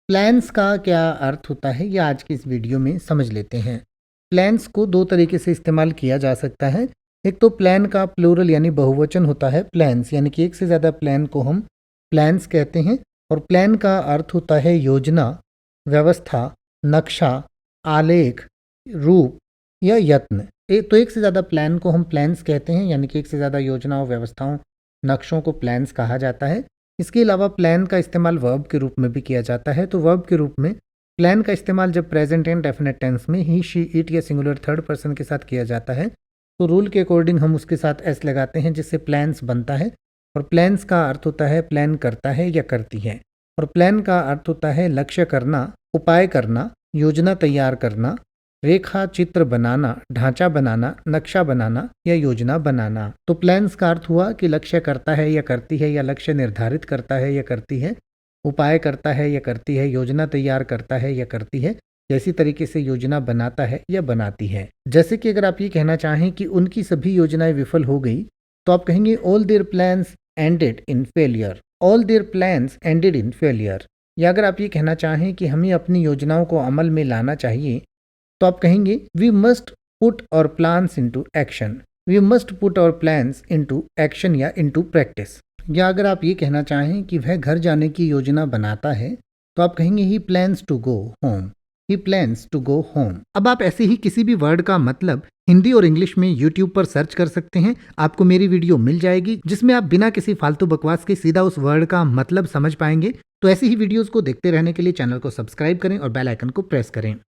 Plans का क्या अर्थ होता है, ये आज की इस वीडियो में समझ लेते हैं। प्लान्स को दो तरीके से इस्तेमाल किया जा सकता है। एक तो प्लान का प्लूरल यानी बहुवचन होता है प्लान्स, यानी कि एक से ज़्यादा प्लान को हम प्लान्स कहते हैं। और प्लान का अर्थ होता है योजना, व्यवस्था, नक्शा, आलेख, रूप या यत्न। तो एक से ज़्यादा प्लान को हम प्लान्स कहते हैं, यानी कि एक से ज़्यादा योजनाओं, व्यवस्थाओं, नक्शों को प्लान्स कहा जाता है। इसके अलावा प्लान का इस्तेमाल वर्ब के रूप में भी किया जाता है। तो वर्ब के रूप में प्लान का इस्तेमाल जब प्रेजेंट एंड डेफिनेट टेंस में ही, शी, इट या सिंगुलर थर्ड पर्सन के साथ किया जाता है तो रूल के अकॉर्डिंग हम उसके साथ एस लगाते हैं, जिससे प्लान्स बनता है। और प्लान्स का अर्थ होता है प्लान करता है या करती है। और प्लान का अर्थ होता है लक्ष्य करना, उपाय करना, योजना तैयार करना, रेखा चित्र बनाना, ढांचा बनाना, नक्शा बनाना या योजना बनाना। तो प्लान्स का अर्थ हुआ कि लक्ष्य करता है या करती है, या लक्ष्य निर्धारित करता है या करती है, उपाय करता है या करती है, योजना तैयार करता है या करती है, जैसी तरीके से योजना बनाता है या बनाती है। जैसे कि अगर आप ये कहना चाहें कि उनकी सभी योजनाएं विफल हो गई, तो आप कहेंगे all their plans ended in failure. All their plans ended in failure. या अगर आप ये कहना चाहें कि हमें अपनी योजनाओं को अमल में लाना चाहिए, तो आप कहेंगे we must put our plans into action. We must put our plans into action या इनटू प्रैक्टिस। या अगर आप ये कहना चाहें कि वह घर जाने की योजना बनाता है, तो आप कहेंगे he plans to go home. He plans to go home. अब आप ऐसे ही किसी भी वर्ड का मतलब हिंदी और इंग्लिश में यूट्यूब पर सर्च कर सकते हैं। आपको मेरी वीडियो मिल जाएगी जिसमें आप बिना किसी फालतू बकवास के सीधा उस वर्ड का मतलब समझ पाएंगे। तो ऐसी ही वीडियोस को देखते रहने के लिए चैनल को सब्सक्राइब करें और बेल आइकन को प्रेस करें।